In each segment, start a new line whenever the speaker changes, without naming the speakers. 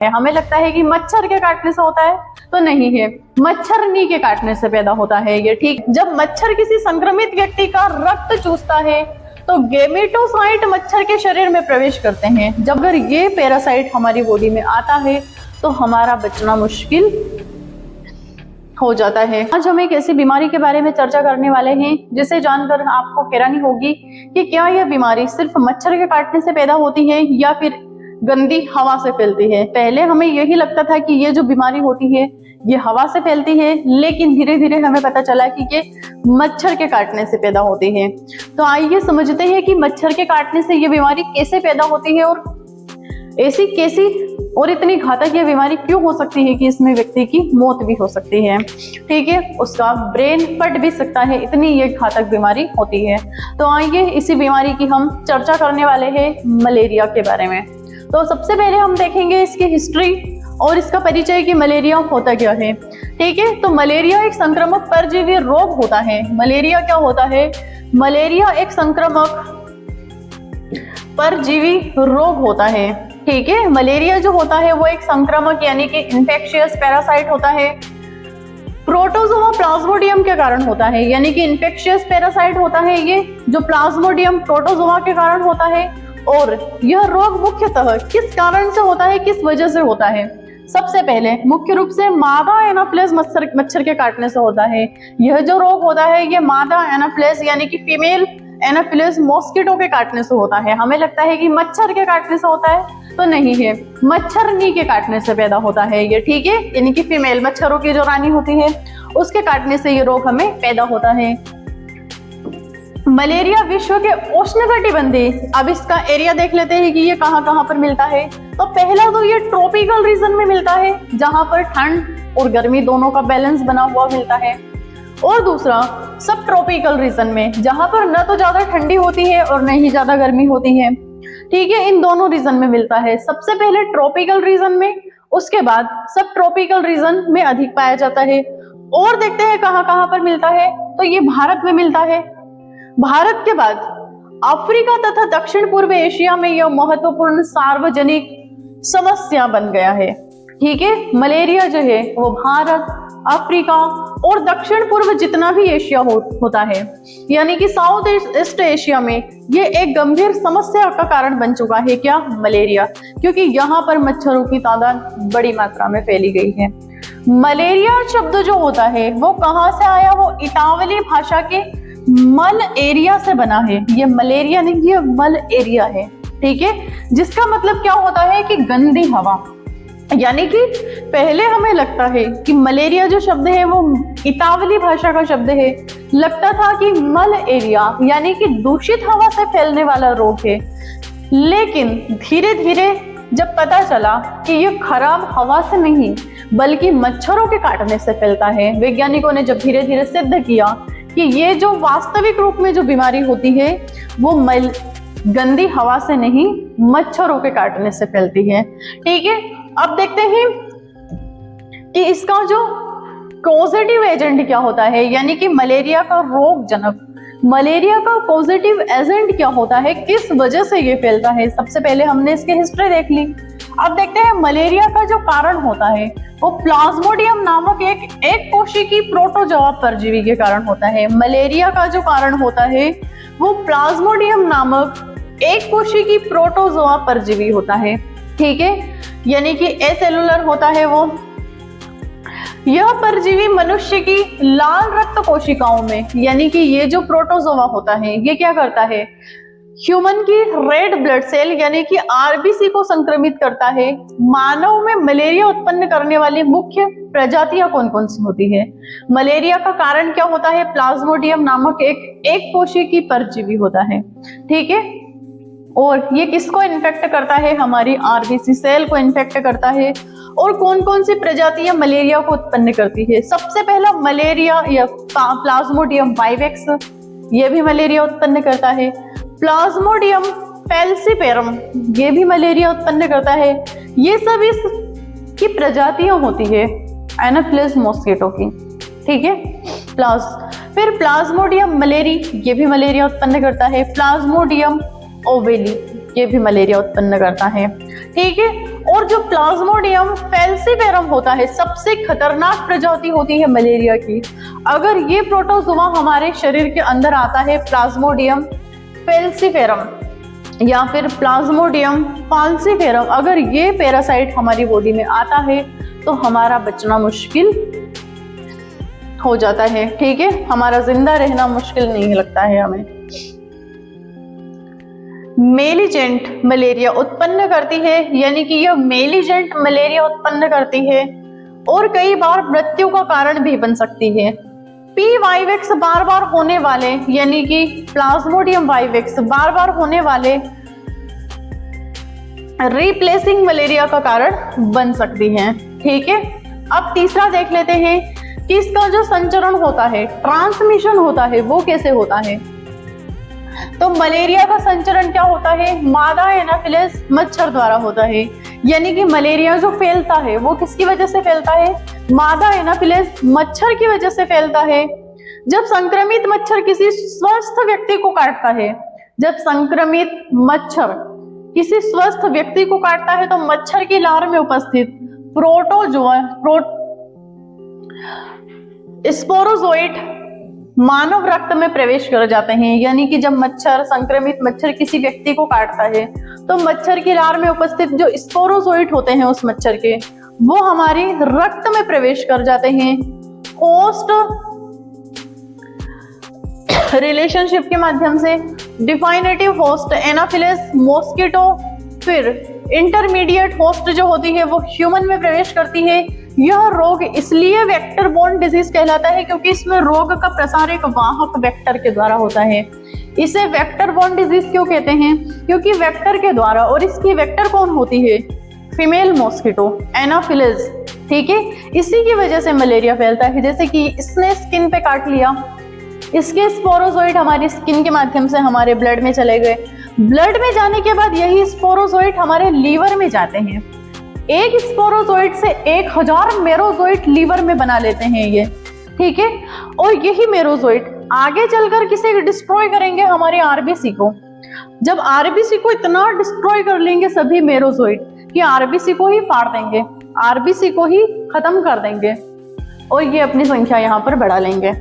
हमें लगता है कि मच्छर के काटने से होता है, तो नहीं है, मच्छरनी के काटने से पैदा होता है ये। ठीक, जब मच्छर किसी संक्रमित व्यक्ति का रक्त चूसता है तो गेमेटोसाइट मच्छर के शरीर में प्रवेश करते हैं। जब अगर ये पैरासाइट हमारी बॉडी में आता है तो हमारा बचना मुश्किल हो जाता है। आज हम एक ऐसी बीमारी के बारे में चर्चा करने वाले हैं जिसे जानकर आपको हैरानी होगी कि क्या यह बीमारी सिर्फ मच्छर के काटने से पैदा होती है या फिर गंदी हवा से फैलती है। पहले हमें यही लगता था कि ये जो बीमारी होती है ये हवा से फैलती है, लेकिन धीरे धीरे हमें पता चला कि ये मच्छर के काटने से पैदा होती है। तो आइए समझते हैं कि मच्छर के काटने से ये बीमारी कैसे पैदा होती है और ऐसी कैसी और इतनी घातक ये बीमारी क्यों हो सकती है कि इसमें व्यक्ति की मौत भी हो सकती है। ठीक है, उसका ब्रेन फट भी सकता है, इतनी ये घातक बीमारी होती है। तो आइए इसी बीमारी की हम चर्चा करने वाले हैं, मलेरिया के बारे में। तो सबसे पहले हम देखेंगे इसकी हिस्ट्री और इसका परिचय कि मलेरिया होता क्या है। ठीक है, तो मलेरिया एक संक्रामक परजीवी रोग होता है। मलेरिया क्या होता है? मलेरिया एक संक्रामक परजीवी रोग होता है। ठीक है, मलेरिया जो होता है वो एक संक्रामक यानी कि इन्फेक्शियस पैरासाइट होता है। प्रोटोजोआ प्लाज्मोडियम के कारण होता है, यानी कि इन्फेक्शियस पैरासाइट होता है ये, जो प्लाज्मोडियम प्रोटोजोआ के कारण होता है। और यह रोग मुख्यतः किस कारण से होता है, किस वजह से होता है? सबसे पहले मुख्य रूप से मादा एनाफिलिस मच्छर के काटने से होता है। यह जो रोग होता है ये मादा एनाफिलिस यानी कि फीमेल एनाफिलिस मॉस्किटो के काटने से होता है। हमें लगता है कि मच्छर के काटने से होता है, तो नहीं है, मच्छरनी के काटने से पैदा होता है ये। ठीक है, यानी कि फीमेल मच्छरों की जो रानी होती है उसके काटने से ये रोग हमें पैदा होता है। मलेरिया विश्व के उष्णकटिबंधीय, अब इसका एरिया देख लेते हैं कि ये कहाँ कहाँ पर मिलता है। तो पहला तो ये ट्रॉपिकल रीजन में मिलता है जहां पर ठंड और गर्मी दोनों का बैलेंस बना हुआ मिलता है, और दूसरा सब ट्रॉपिकल रीजन में जहां पर न तो ज्यादा ठंडी होती है और न ही ज्यादा गर्मी होती है। ठीक है, इन दोनों रीजन में मिलता है। सबसे पहले ट्रॉपिकल रीजन में, उसके बाद सब ट्रॉपिकल रीजन में अधिक पाया जाता है। और देखते हैं कहाँ कहाँ पर मिलता है, तो ये भारत में मिलता है। भारत के बाद अफ्रीका तथा दक्षिण पूर्व एशिया में यह महत्वपूर्ण सार्वजनिक समस्या बन गया है। ठीक है, मलेरिया जो है वो भारत, अफ्रीका और दक्षिण पूर्व जितना भी एशिया होता है, यानी कि साउथ ईस्ट एशिया में ये एक गंभीर समस्या का कारण बन चुका है। क्या? मलेरिया, क्योंकि यहाँ पर मच्छरों की तादाद बड़ी मात्रा में फैली गई है। मलेरिया शब्द जो होता है वो कहाँ से आया? वो इटावली भाषा के मल एरिया से बना है। ये मलेरिया नहीं, ये मल एरिया है। ठीक है, जिसका मतलब क्या होता है कि गंदी हवा। यानी कि पहले हमें लगता है कि मलेरिया जो शब्द है वो इतावली भाषा का शब्द है, लगता था कि मल एरिया यानी कि दूषित हवा से फैलने वाला रोग है। लेकिन धीरे धीरे जब पता चला कि ये खराब हवा से नहीं बल्कि मच्छरों के काटने से फैलता है, वैज्ञानिकों ने जब धीरे धीरे सिद्ध किया कि ये जो वास्तविक रूप में जो बीमारी होती है वो गंदी हवा से नहीं, मच्छरों के काटने से फैलती है। ठीक है, अब देखते हैं कि इसका जो कॉजेटिव एजेंट क्या होता है, यानी कि मलेरिया का रोग जनक, मलेरिया का पॉजिटिव एजेंट क्या होता है, किस वजह से ये फैलता है। सबसे पहले हमने इसकी हिस्ट्री देख ली। अब देखते हैं मलेरिया का जो कारण होता है वो प्लाज्मोडियम नामक एक कोशिकी प्रोटोजोआ परजीवी के कारण होता है। मलेरिया का जो कारण होता है वो प्लाज्मोडियम नामक एक कोशिकी प्रोटोजोआ परजीवी होता है। ठीक है, यानी कि एसेलुलर होता है वो। यह परजीवी मनुष्य की लाल रक्त कोशिकाओं में, यानी कि ये जो प्रोटोजोआ होता है ये क्या करता है, ह्यूमन की रेड ब्लड सेल यानी कि आरबीसी को संक्रमित करता है। मानव में मलेरिया उत्पन्न करने वाली मुख्य प्रजातियां कौन कौन सी होती है? मलेरिया का कारण क्या होता है? प्लाज्मोडियम नामक एक कोशिकी परजीवी होता है। ठीक है, और ये किसको इन्फेक्ट करता है? हमारी आरबीसी सेल को इन्फेक्ट करता है। और कौन कौन सी प्रजातियां मलेरिया को उत्पन्न करती है? सबसे पहला मलेरिया या प्लाज्मोडियम वाइवेक्स, ये भी मलेरिया उत्पन्न करता है। प्लाज्मोडियम फैल्सिपेरम, ये भी मलेरिया उत्पन्न करता है। ये सब इसकी प्रजातियां होती है एनाफिलिस मॉस्किटो की। ठीक है, फिर प्लाज्मोडियम मलेरी, ये भी मलेरिया उत्पन्न करता है। प्लाज्मोडियम ओवेली, ये भी मलेरिया उत्पन्न करता है। ठीक है। और जो प्लाज्मोडियम फैल्सीफेरम होता है, सबसे खतरनाक प्रजाति होती है मलेरिया की। अगर ये प्रोटोजोआ हमारे शरीर के अंदर आता है, प्लाज्मोडियम फैल्सीफेरम या फिर प्लाज्मोडियम फाल्सीफेरम, अगर ये पैरासाइट हमारी बॉडी में आता है तो हमारा बचना मुश्किल हो जाता है, ठीक है। हमारा जिंदा रहना मुश्किल नहीं लगता है हमें। मेलिजेंट मलेरिया उत्पन्न करती है, यानी कि यह मेलिजेंट मलेरिया उत्पन्न करती है और कई बार मृत्यु का कारण भी बन सकती है। पी वाइवेक्स बार बार होने वाले, यानी कि प्लाज्मोडियम वाइवेक्स बार बार होने वाले रिप्लेसिंग मलेरिया का कारण बन सकती है, ठीक है। अब तीसरा देख लेते हैं कि इसका जो संचरण होता है, ट्रांसमिशन होता है, वो कैसे होता है। तो मलेरिया का संचरण क्या होता है, मादा एनाफिलिस मच्छर द्वारा होता है। यानी कि मलेरिया जो फैलता है वो किसकी वजह से फैलता है, मादा एनाफिलिस मच्छर की वजह से फैलता है। जब संक्रमित मच्छर किसी स्वस्थ व्यक्ति को काटता है, जब संक्रमित मच्छर किसी स्वस्थ व्यक्ति को काटता है तो मच्छर की लार में उपस्थित स्पोरोजोइट मानव रक्त में प्रवेश कर जाते हैं। यानी कि जब मच्छर, संक्रमित मच्छर किसी व्यक्ति को काटता है तो मच्छर की लार में उपस्थित जो स्पोरोजोइट होते हैं उस मच्छर के, वो हमारी रक्त में प्रवेश कर जाते हैं। होस्ट रिलेशनशिप के माध्यम से डिफाइनेटिव होस्ट एनाफिलिस मॉस्किटो, फिर इंटरमीडिएट होस्ट जो होती है वो ह्यूमन में प्रवेश करती है। यह रोग इसलिए वेक्टर बोर्न डिजीज कहलाता है क्योंकि इसमें रोग का प्रसार एक वाहक वेक्टर के द्वारा होता है। इसे वेक्टर बोर्न डिजीज क्यों कहते हैं, क्योंकि वेक्टर के द्वारा, और इसकी वेक्टर कौन होती है, फीमेल मॉस्किटो एनाफिलिस, ठीक है। इसी की वजह से मलेरिया फैलता है। जैसे कि इसने स्किन पे काट लिया, इसके स्पोरोजोइट हमारी स्किन के माध्यम से हमारे ब्लड में चले गए, ब्लड में जाने के बाद यही स्पोरोजोइट हमारे लीवर में जाते हैं। एक स्पोरोजोइट से 1000 मेरोजोइट लीवर में बना लेते हैं ये, ठीक है। और यही मेरोजोइट आगे चलकर किसे डिस्ट्रॉय करेंगे, हमारे आरबीसी को। जब आरबीसी को इतना डिस्ट्रॉय कर लेंगे सभी मेरोजोइट कि आरबीसी को ही फाड़ देंगे, आरबीसी को ही खत्म कर देंगे और ये अपनी संख्या यहाँ पर बढ़ा लेंगे,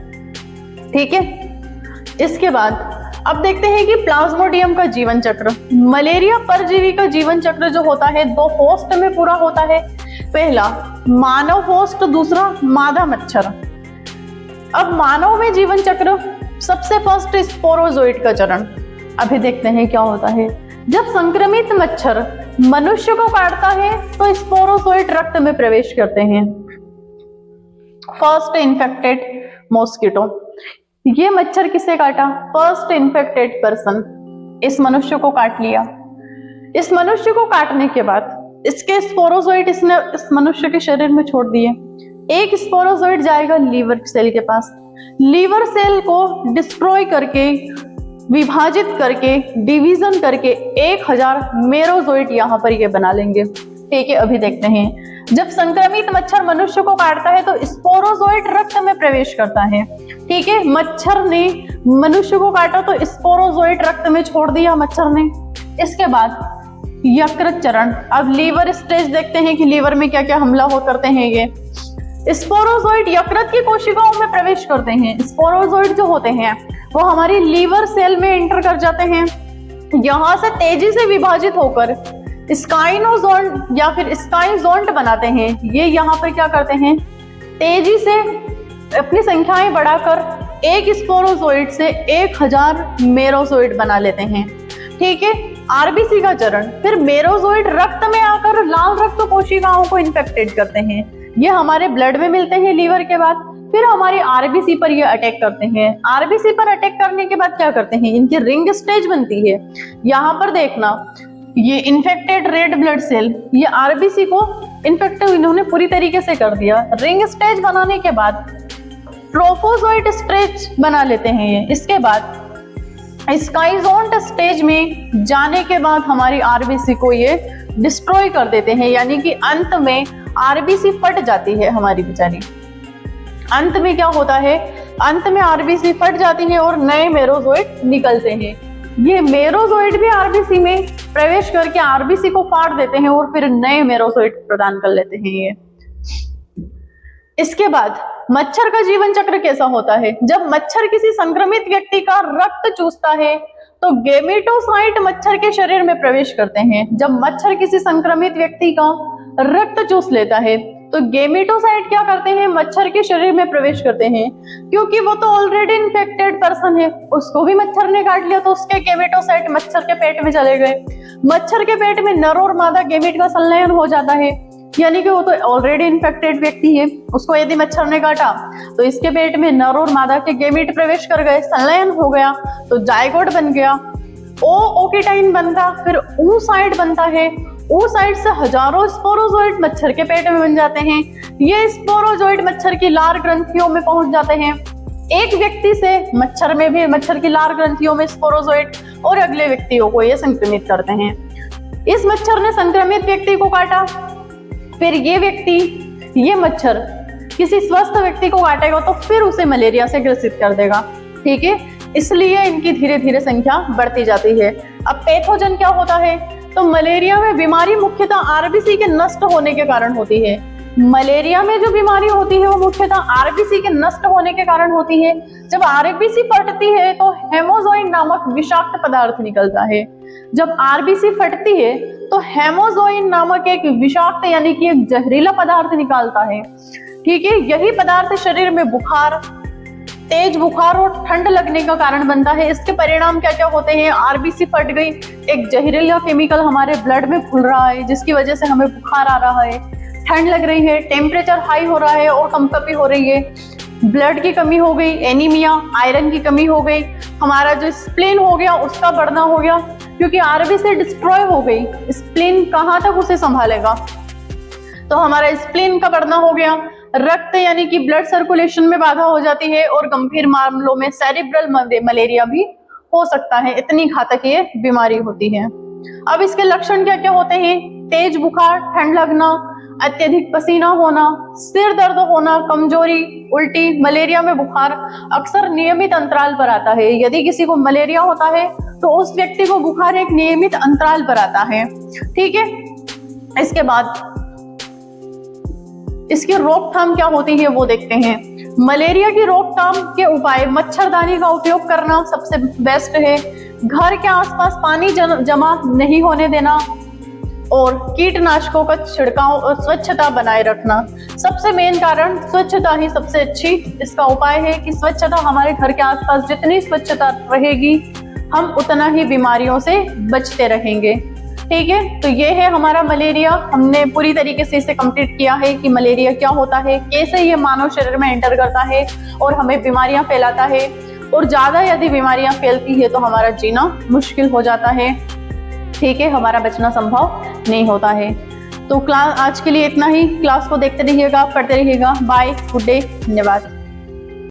ठीक है। इसके बाद अब देखते हैं कि प्लाज्मोडियम का जीवन चक्र। मलेरिया परजीवी का जीवन चक्र जो होता है 2 होस्ट में पूरा होता है। पहला मानव होस्ट, दूसरा मादा मच्छर। अब मानव में जीवन चक्र, सबसे फर्स्ट स्पोरोजोइट का चरण। अभी देखते हैं क्या होता है। जब संक्रमित मच्छर मनुष्य को काटता है तो स्पोरोजोइट रक्त में प्रवेश करते हैं। फर्स्ट इन्फेक्टेड मॉस्किटो, ये मच्छर किसे काटा, फर्स्ट इन्फेक्टेड पर्सन, इस मनुष्य को काट लिया। इस मनुष्य को काटने के बाद इसके स्पोरोजोइट इसने इस मनुष्य के शरीर में छोड़ दिए। एक स्पोरोजोइट जाएगा लीवर सेल के पास, लीवर सेल को डिस्ट्रॉय करके, विभाजित करके, डिवीजन करके 1000 मेरोजोइट यहाँ पर ये बना लेंगे, ठीक है। अभी देखते हैं, जब संक्रमित मच्छर मनुष्य को काटता है तो स्पोरोजोइट रक्त में प्रवेश करता है, ठीक है। मच्छर ने मनुष्य को काटा तो स्पोरोजोइट रक्त में छोड़ दिया मच्छर ने। इसके बाद यकृत चरण। अब लीवर स्टेज देखते हैं कि लीवर में क्या क्या हमला हो करते हैं। ये स्पोरोजोइट यकृत की कोशिकाओं में प्रवेश करते हैं। स्पोरोजोइट जो होते हैं वो हमारी लीवर सेल में एंटर कर जाते हैं, यहाँ से तेजी से विभाजित होकर स्काइनोजोन या फिर स्काइजोंट बनाते हैं। ये यहाँ पर क्या करते हैं, तेजी से अपनी संख्याएं बढ़ाकर एक स्पोरोजोइट से 1000 मेरोजोइट बना लेते हैं, ठीक है। आरबीसी का चरण, फिर मेरोजोइट रक्त में आकर लाल रक्त कोशिकाओं को इन्फेक्टेड करते हैं। ये हमारे ब्लड में मिलते हैं लीवर के बाद, फिर हमारी आरबीसी पर ये अटैक करते हैं। आरबीसी पर अटैक करने के बाद क्या करते हैं, इनकी रिंग स्टेज बनती है। यहाँ पर देखना, ये इन्फेक्टेड रेड ब्लड सेल, ये आरबीसी को इन्फेक्टिव इन्होंने पूरी तरीके से कर दिया। रिंग स्टेज बनाने के बाद ट्रोफोजोइट स्टेज बना लेते हैं ये। इसके बाद स्काइजोंट स्टेज में जाने के बाद हमारी आरबीसी को ये डिस्ट्रॉय कर देते हैं, यानी कि अंत में आरबीसी फट जाती है हमारी बेचारी। अंत में क्या होता है, अंत में आरबीसी फट जाती है और नए मेरोजोइट निकलते हैं। ये मेरोजोइट भी आरबीसी में प्रवेश करके आरबीसी को फाड़ देते हैं और फिर नए मेरोसोइट प्रदान कर लेते हैं ये। इसके बाद मच्छर का जीवन चक्र कैसा होता है? जब मच्छर किसी संक्रमित व्यक्ति का रक्त चूसता है तो गेमेटोसाइट मच्छर के शरीर में प्रवेश करते हैं। जब मच्छर किसी संक्रमित व्यक्ति का रक्त चूस लेता है तो गेमेटोसाइट क्या करते हैं? मच्छर के शरीर में प्रवेश करते हैं। क्योंकि वो तो ऑलरेडी इन्फेक्टेड पर्सन है, उसको भी मच्छर ने काट लिया तो उसके गेमेटोसाइट मच्छर के पेट में चले गए। मच्छर के पेट में नर और मादा गेमेट का संलयन हो जाता है, यानी कि वो तो ऑलरेडी इन्फेक्टेड व्यक्ति है, उसको यदि मच्छर ने काटा तो इसके पेट में नर और मादा के गेमेट प्रवेश कर गए, संलयन हो गया तो जायगोट बन गया, ओकिटाइन बनता, फिर oocyte बनता है। oocyte से हजारों स्पोरोजोइट मच्छर के पेट में बन जाते हैं। ये स्पोरोजोइट मच्छर की लार ग्रंथियों में पहुंच जाते हैं। एक व्यक्ति से मच्छर में भी मच्छर की लार ग्रंथियों में स्पोरोजोइट और अगले व्यक्तियों को ये संक्रमित करते हैं। इस मच्छर ने संक्रमित व्यक्ति को काटा, फिर ये मच्छर किसी स्वस्थ व्यक्ति को काटेगा तो फिर उसे मलेरिया से ग्रसित कर देगा। ठीक है, इसलिए इनकी धीरे धीरे संख्या बढ़ती जाती है। अब पैथोजन क्या होता है? तो मलेरिया में बीमारी मुख्यतः आरबीसी के नष्ट होने के कारण होती है। मलेरिया में जो बीमारी होती है वो मुख्यतः आरबीसी के नष्ट होने के कारण होती है। जब आरबीसी फटती है तो हेमोजोइन नामक विषाक्त पदार्थ निकलता है। जब आरबीसी फटती है तो हेमोजोइन नामक एक विषाक्त यानी कि एक जहरीला पदार्थ निकालता है। ठीक है, यही पदार्थ शरीर में बुखार, तेज बुखार और ठंड लगने का कारण बनता है। इसके परिणाम क्या क्या होते हैं? आरबीसी फट गई, एक जहरीला केमिकल हमारे ब्लड में घुल रहा है जिसकी वजह से हमें बुखार आ रहा है, ठंड लग रही है, टेम्परेचर हाई हो रहा है और कंपकपी हो रही है, ब्लड की कमी हो गई, एनीमिया, आयरन की कमी हो गई, हमारा जो स्प्लीन हो गया उसका बढ़ना हो गया, क्योंकि आरबीसी डिस्ट्रॉय हो गई। स्प्लीन कहाँ तक उसे संभालेगा? तो हमारा स्प्लीन का बढ़ना हो गया, रक्त यानी कि ब्लड सर्कुलेशन में बाधा हो जाती है और गंभीर मामलों में सेरिब्रल मलेरिया भी हो सकता है। इतनी घातक ये बीमारी होती है। अब इसके लक्षण क्या क्या होते हैं? तेज बुखार, ठंड लगना, अत्यधिक पसीना होना, सिर दर्द होना, कमजोरी, उल्टी। मलेरिया में बुखार अक्सर नियमित अंतराल पर आता है। यदि किसी को मलेरिया होता है तो उस व्यक्ति को बुखार एक नियमित अंतराल पर आता है। ठीक है, इसके बाद इसकी रोकथाम क्या होती है वो देखते हैं। मलेरिया की रोकथाम के उपाय, मच्छरदानी का उपयोग करना सबसे बेस्ट है। घर के आसपास पानी जमा नहीं होने देना और कीटनाशकों का छिड़काव और स्वच्छता बनाए रखना। सबसे मेन कारण स्वच्छता ही सबसे अच्छी इसका उपाय है कि स्वच्छता, हमारे घर के आसपास जितनी स्वच्छता रहेगी हम उतना ही बीमारियों से बचते रहेंगे। ठीक है, तो ये है हमारा मलेरिया। हमने पूरी तरीके से इसे कंप्लीट किया है कि मलेरिया क्या होता है, कैसे ये मानव शरीर में एंटर करता है और हमें बीमारियां फैलाता है, और ज्यादा यदि बीमारियां फैलती है तो हमारा जीना मुश्किल हो जाता है। ठीक है, हमारा बचना संभव नहीं होता है। तो क्लास आज के लिए इतना ही। क्लास को देखते रहिएगा, पढ़ते रहिएगा। बाय, गुड डे, धन्यवाद।